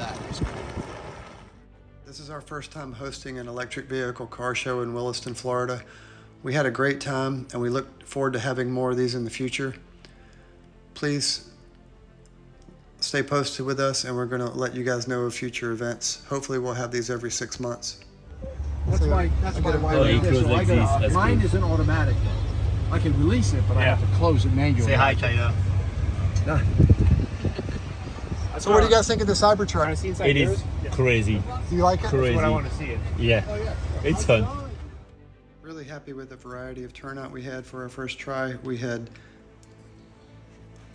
that. This is our first time hosting an electric vehicle car show in Williston, Florida. We had a great time and we look forward to having more of these in the future. Please stay posted with us and we're going to let you guys know of future events. Hopefully we'll have these every 6 months. That's why mine isn't automatic though. I can release it, but I have to close it manually. Say hi, Taylor. So what do you guys think of the Cybertruck? It is crazy. Do you like it? Crazy. That's what I want to see it. Yeah, it's fun. Really happy with the variety of turnout we had for our first try. We had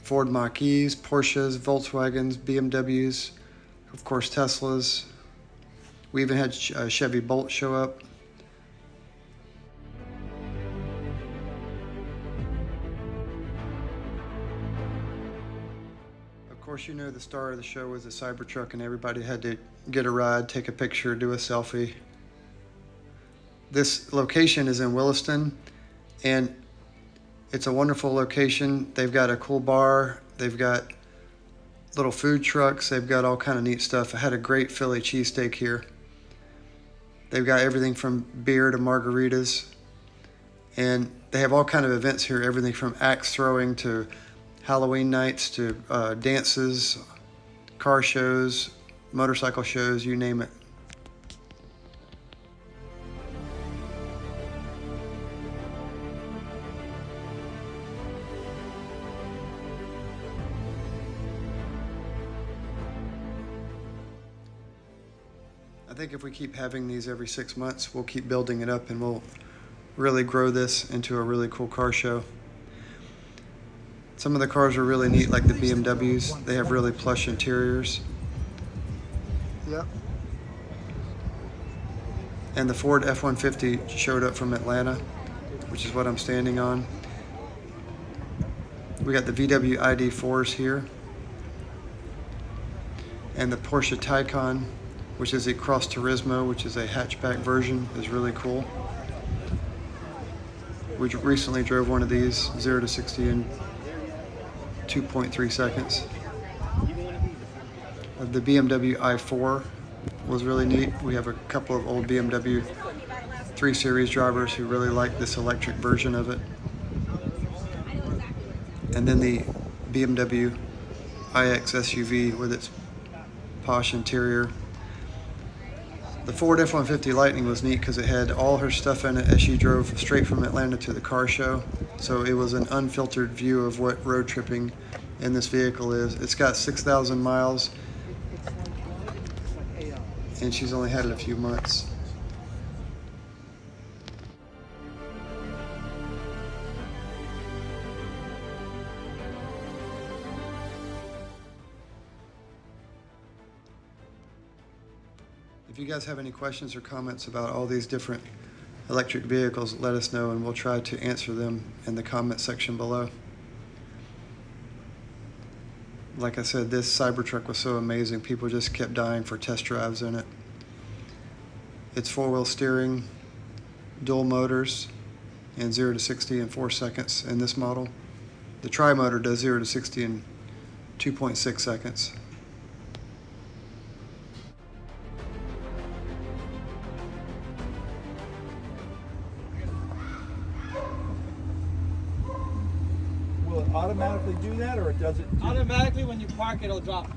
Ford Mach-E's, Porsches, Volkswagens, BMWs, of course Teslas. We even had Chevy Bolt show up. Of course, you know the star of the show was the Cybertruck and everybody had to get a ride, take a picture, do a selfie. This location is in Williston and it's a wonderful location. They've got a cool bar, they've got little food trucks, they've got all kind of neat stuff. I had a great Philly cheesesteak here. They've got everything from beer to margaritas, and they have all kind of events here, everything from axe throwing to Halloween nights to dances, car shows, motorcycle shows, you name it. I think if we keep having these every 6 months, we'll keep building it up and we'll really grow this into a really cool car show. Some of the cars are really neat, like the BMWs. They have really plush interiors. Yep. And the Ford F150 showed up from Atlanta, which is what I'm standing on. We got the VW ID4s here. And the Porsche Taycan, which is a Cross Turismo, which is a hatchback version, is really cool. We recently drove one of these 0 to 60 in 2.3 seconds. The BMW i4 was really neat. We have a couple of old BMW 3 Series drivers who really like this electric version of it. And then the BMW iX SUV with its posh interior. The Ford F-150 Lightning was neat because it had all her stuff in it as she drove straight from Atlanta to the car show. So it was an unfiltered view of what road tripping in this vehicle is. It's got 6,000 miles and she's only had it a few months. If you guys have any questions or comments about all these different electric vehicles, let us know and we'll try to answer them in the comment section below. Like I said, this Cybertruck was so amazing. People just kept dying for test drives in it. It's 4-wheel steering, dual motors, and 0 to 60 in 4 seconds in this model. The tri-motor does 0 to 60 in 2.6 seconds. Automatically do that, or it does it? Automatically, when you park, it'll drop,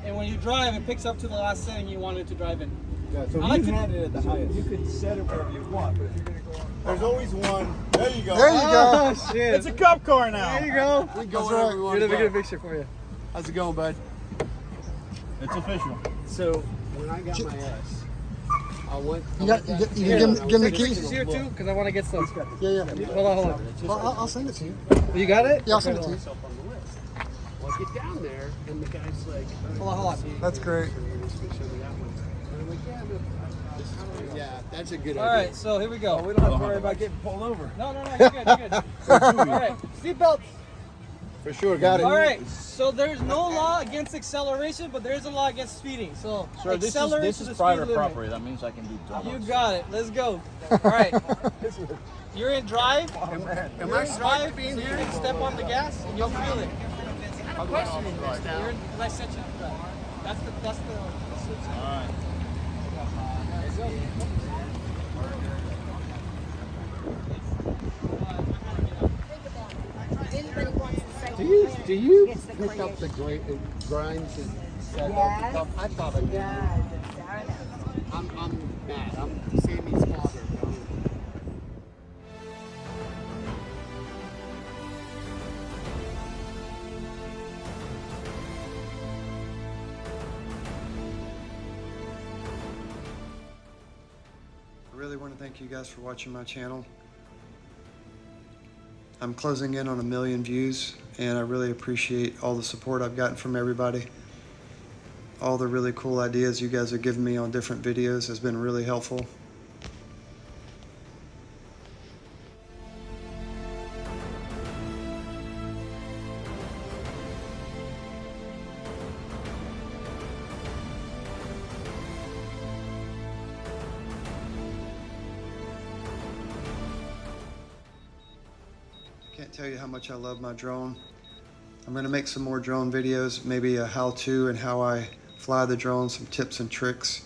and when you drive, it picks up to the last setting you want it to drive in. Yeah, so I you like had it at the highest. You could set it wherever you want, but if you're gonna go on, there's always one. There you go. There you go. Oh shit! It's a cup car now. There you go. We go That's wherever right. we want Let to me go. get a picture for you. How's it going, bud? It's official. So when I got my S, I went. You give me the keys? Pictures here too, because I want to get some. Yeah. Hold on. Well, I'll send it to you. You got it? Yeah, I'll send it to you. Well, I get down there, and the guy's like, Hold on. That's great. yeah, that's a good All idea. right, so here we go. We don't have to worry about getting pulled over. No, you're good. You're good. All right, seatbelts. For sure, got it. All right, so there's no law against acceleration, but there is a law against speeding. So Sir, this accelerate is to the private speed limit. property. That means I can do demos. You got it. Let's go. All right. You're in drive. Am You're I in smart drive, to be in so you here? can step on the gas and you'll feel it. I'm questioning this now. Because I set you up. That's the All right. Anybody wants to say Do you It's the pick up the grinds and set Yes. up? I thought I did. Yeah, I know. I'm mad. I'm Sammy's father. I really want to thank you guys for watching my channel. I'm closing in on 1 million views, and I really appreciate all the support I've gotten from everybody. All the really cool ideas you guys have given me on different videos has been really helpful. Can't tell you how much I love my drone. I'm going to make some more drone videos, maybe a how-to and how I fly the drone, some tips and tricks,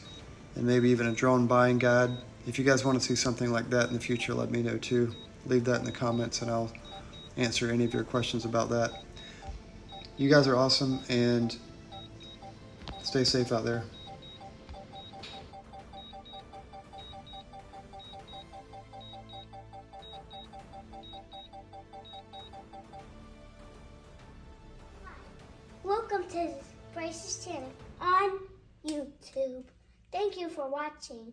and maybe even a drone buying guide. If you guys want to see something like that in the future, let me know too. Leave that in the comments and I'll answer any of your questions about that. You guys are awesome, and stay safe out there. Welcome to Bryce's channel on YouTube. Thank you for watching.